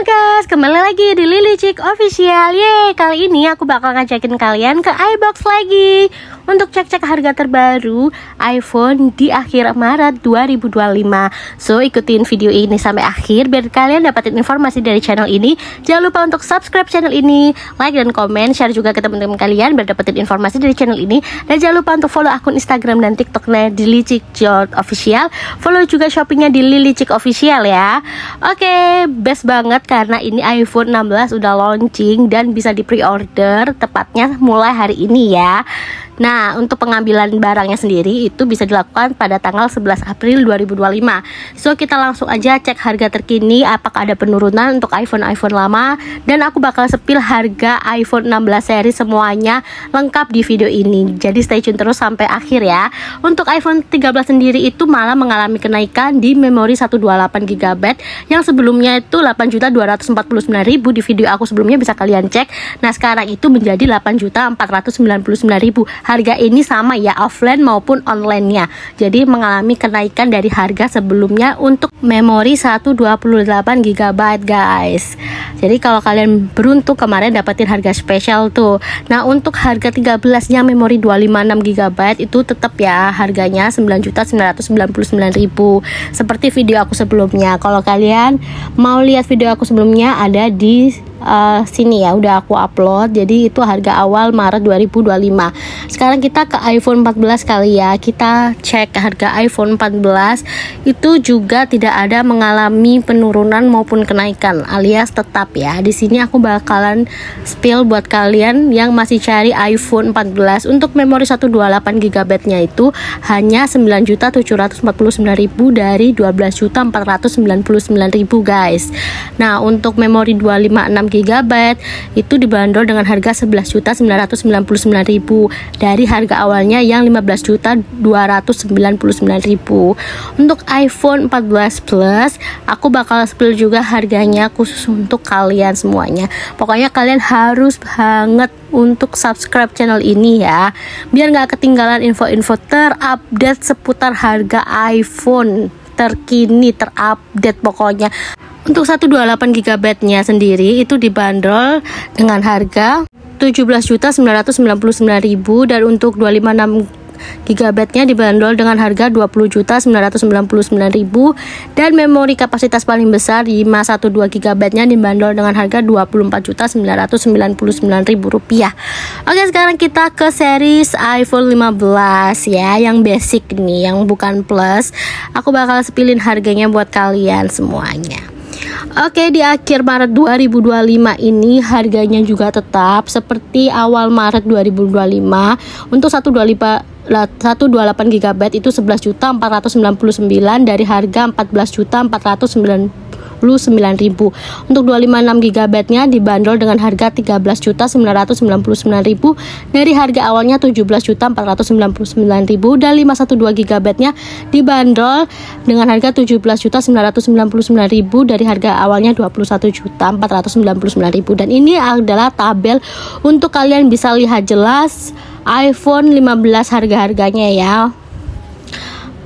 Halo guys, kembali lagi di Lily Chick Official. Yeay, kali ini aku bakal ngajakin kalian ke iBox lagi untuk cek-cek harga terbaru iPhone di akhir Maret 2025. So, ikutin video ini sampai akhir biar kalian dapetin informasi dari channel ini. Jangan lupa untuk subscribe channel ini, like dan komen, share juga ke teman-teman kalian biar dapetin informasi dari channel ini. Dan jangan lupa untuk follow akun Instagram dan TikToknya di Lily Chick Official. Follow juga Shopee-nya di Lily Chick Official ya. Oke, best banget karena ini iPhone 16 udah launching dan bisa di pre-order tepatnya mulai hari ini ya. Nah, untuk pengambilan barangnya sendiri itu bisa dilakukan pada tanggal 11 April 2025. So, kita langsung aja cek harga terkini apakah ada penurunan untuk iPhone lama. Dan aku bakal sepil harga iPhone 16 seri semuanya lengkap di video ini. Jadi stay tune terus sampai akhir ya. Untuk iPhone 13 sendiri itu malah mengalami kenaikan di memori 128GB yang sebelumnya itu 8.249.000 di video aku sebelumnya bisa kalian cek. Nah, sekarang itu menjadi 8.499.000. Harga ini sama ya offline maupun online-nya. Jadi mengalami kenaikan dari harga sebelumnya untuk memori 128GB guys. Jadi kalau kalian beruntung kemarin dapetin harga spesial tuh. Nah, untuk harga 13 yang memori 256GB itu tetap ya harganya 9.999.000 seperti video aku sebelumnya. Kalau kalian mau lihat video aku sebelumnya ada di sini ya, udah aku upload. Jadi itu harga awal Maret 2025. Sekarang kita ke iPhone 14 kali ya. Kita cek harga iPhone 14 itu juga tidak ada mengalami penurunan maupun kenaikan, alias tetap ya. Di sini aku bakalan spill buat kalian yang masih cari iPhone 14. Untuk memori 128GB-nya itu hanya 9.749.000 dari 12.499.000 guys. Nah, untuk memori 256GB itu dibanderol dengan harga 11.999.000 dari harga awalnya yang 15.299.000. Untuk iPhone 14 Plus aku bakal spill juga harganya khusus untuk kalian semuanya. Pokoknya kalian harus banget untuk subscribe channel ini ya, biar nggak ketinggalan info-info terupdate seputar harga iPhone terkini, terupdate pokoknya. Untuk 128GB-nya sendiri itu dibanderol dengan harga 17.999.000 dan untuk 256GB-nya dibanderol dengan harga 20.999.000 dan memori kapasitas paling besar 512GB-nya dibanderol dengan harga 24.999.000 rupiah. Oke, sekarang kita ke series iPhone 15 ya, yang basic nih, yang bukan plus. Aku bakal spillin harganya buat kalian semuanya. Oke, di akhir Maret 2025 ini harganya juga tetap seperti awal Maret 2025. Untuk 128GB itu 11.499 dari harga 14.499.000. Untuk 256GB-nya dibanderol dengan harga 13.999.000 dari harga awalnya 17.499.000 dan 512GB-nya dibanderol dengan harga 17.999.000 dari harga awalnya 21.499.000. Dan ini adalah tabel untuk kalian bisa lihat jelas iPhone 15 harga-harganya ya.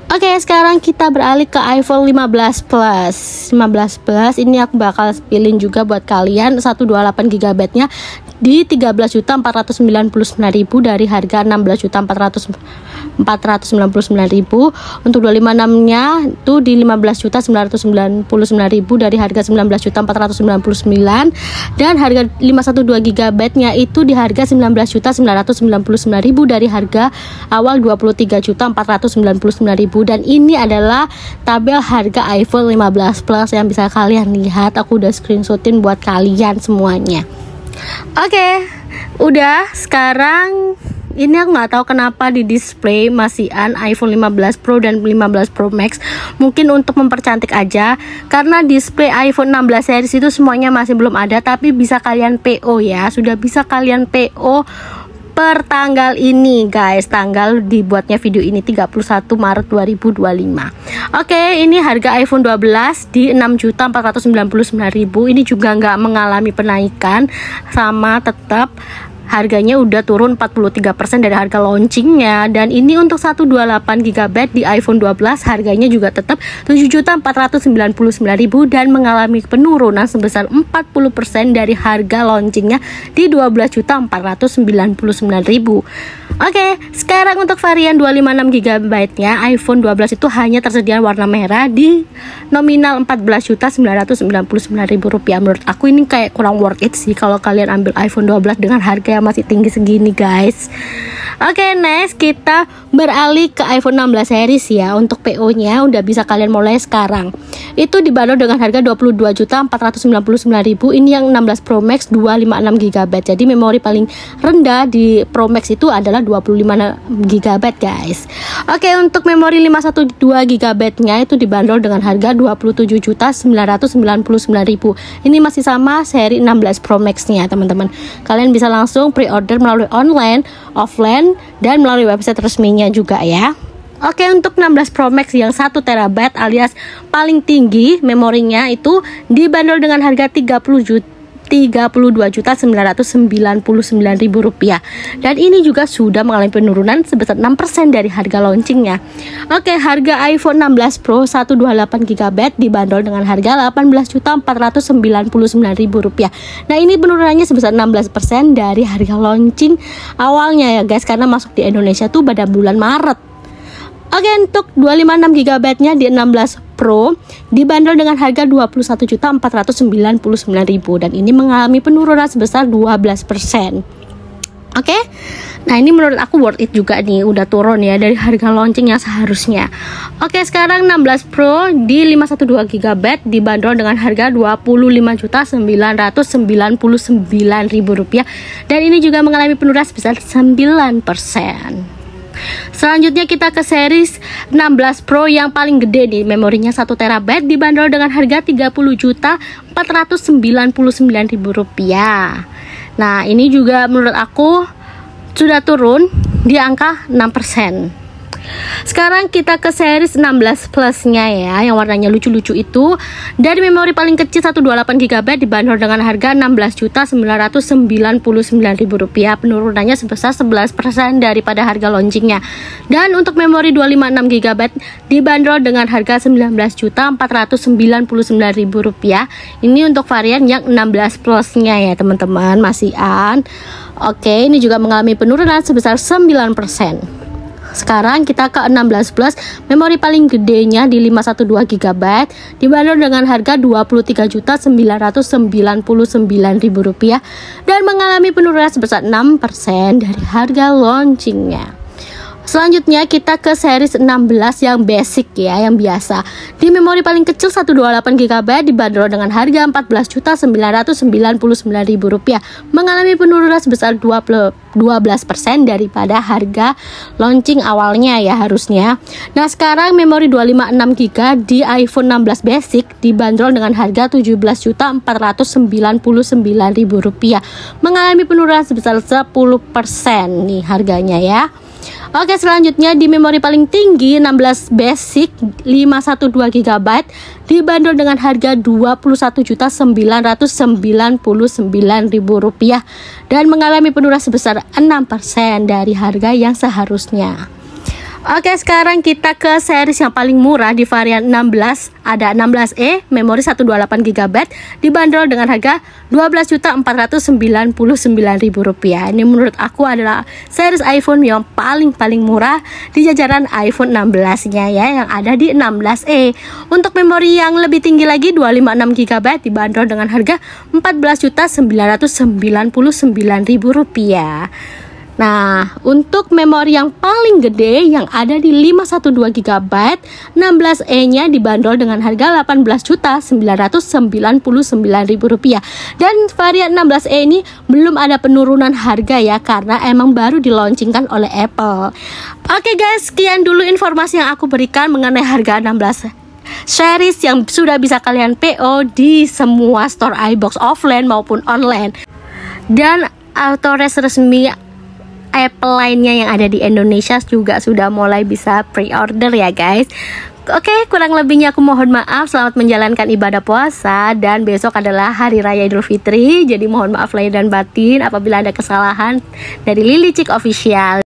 Oke, sekarang kita beralih ke iPhone 15 Plus. 15 Plus ini aku bakal spillin juga buat kalian 128GB-nya di 13.499.000 dari harga 16.499.000. Untuk 256-nya itu di 15.999.000 dari harga 19.499 dan harga 512GB-nya itu di harga 19.999.000 dari harga awal 23.499.000. Dan ini adalah tabel harga iPhone 15 Plus yang bisa kalian lihat. Aku udah screenshotin buat kalian semuanya. Oke, udah. Sekarang ini aku nggak tahu kenapa di display masih iPhone 15 Pro dan 15 Pro Max. Mungkin untuk mempercantik aja, karena display iPhone 16 series itu semuanya masih belum ada, tapi bisa kalian PO ya. Sudah bisa kalian PO per tanggal ini guys, tanggal dibuatnya video ini 31 Maret 2025. Oke, ini harga iPhone 12 di 6.499.000. Ini juga nggak mengalami penaikan, sama tetap harganya udah turun 43% dari harga launchingnya. Dan ini untuk 128GB di iPhone 12 harganya juga tetap 7.499.000 dan mengalami penurunan sebesar 40% dari harga launchingnya di 12.499.000. Oke, sekarang untuk varian 256GB nya iPhone 12 itu hanya tersedia warna merah di nominal Rp14.999.000. Menurut aku ini kayak kurang worth it sih kalau kalian ambil iPhone 12 dengan harga yang masih tinggi segini, guys. Oke, next kita beralih ke iPhone 16 series ya. Untuk PO nya udah bisa kalian mulai sekarang. Itu dibanderol dengan harga Rp22.499.000. Ini yang 16 Pro Max 256GB. Jadi memori paling rendah di Pro Max itu adalah 25GB, guys. Oke, untuk memori 512GB nya itu dibanderol dengan harga Rp27.999.000. Ini masih sama seri 16 Pro Max nya, teman-teman. Kalian bisa langsung pre-order melalui online, offline, dan melalui website resminya juga ya. Oke, untuk 16 Pro Max yang 1TB alias paling tinggi memorinya itu dibanderol dengan harga Rp32.999.000. Dan ini juga sudah mengalami penurunan sebesar 6% dari harga launchingnya. Oke, harga iPhone 16 Pro 128GB dibanderol dengan harga Rp18.499.000. Nah, ini penurunannya sebesar 16% dari harga launching awalnya ya, guys, karena masuk di Indonesia tuh pada bulan Maret. Oke, untuk 256GB nya di 16 Pro dibanderol dengan harga Rp21.499.000 dan ini mengalami penurunan sebesar 12%. Oke, nah ini menurut aku worth it juga nih, udah turun ya dari harga launching yang seharusnya. Oke, sekarang 16 Pro di 512GB dibanderol dengan harga Rp25.999.000 dan ini juga mengalami penurunan sebesar 9%. Selanjutnya kita ke series 16 Pro yang paling gede nih, memorinya 1TB dibanderol dengan harga Rp30.499.000. Nah, ini juga menurut aku sudah turun di angka 6%. Sekarang kita ke series 16 Plus nya ya, yang warnanya lucu-lucu itu. Dari memori paling kecil 128GB dibanderol dengan harga Rp16.999.000. Penurunannya sebesar 11% daripada harga launchingnya. Dan untuk memori 256GB dibanderol dengan harga Rp19.499.000. Ini untuk varian yang 16 Plus nya ya, teman-teman, masih an. Oke, ini juga mengalami penurunan sebesar 9%. Sekarang kita ke 16 Plus, memori paling gedenya di 512GB dibanderol dengan harga Rp23.999.000 dan mengalami penurunan sebesar 6% dari harga launchingnya. Selanjutnya kita ke series 16 yang basic ya, yang biasa. Di memori paling kecil 128GB dibanderol dengan harga Rp14.999.000, mengalami penurunan sebesar 12% daripada harga launching awalnya ya harusnya. Nah, sekarang memori 256GB di iPhone 16 basic dibanderol dengan harga Rp17.499.000, mengalami penurunan sebesar 10% nih harganya ya. Oke, selanjutnya di memori paling tinggi 16 basic 512GB dibanderol dengan harga Rp21.999.000 dan mengalami penurunan sebesar 6% dari harga yang seharusnya. Oke, sekarang kita ke series yang paling murah di varian 16. Ada 16E, memori 128GB dibanderol dengan harga Rp12.499.000. Ini menurut aku adalah series iPhone yang paling murah di jajaran iPhone 16-nya ya, yang ada di 16E. Untuk memori yang lebih tinggi lagi 256GB dibanderol dengan harga Rp14.999.000. Nah, untuk memori yang paling gede yang ada di 512GB 16E nya dibanderol dengan harga Rp18.999.000. Dan varian 16E ini belum ada penurunan harga ya, karena emang baru dilaunchingkan oleh Apple. Oke guys, sekian dulu informasi yang aku berikan mengenai harga 16 series yang sudah bisa kalian PO di semua store iBox offline maupun online. Dan autores resmi Apple lainnya yang ada di Indonesia juga sudah mulai bisa pre-order ya guys. Oke, kurang lebihnya aku mohon maaf. Selamat menjalankan ibadah puasa. Dan besok adalah Hari Raya Idul Fitri. Jadi mohon maaf lahir dan batin apabila ada kesalahan dari Lily Chick Official.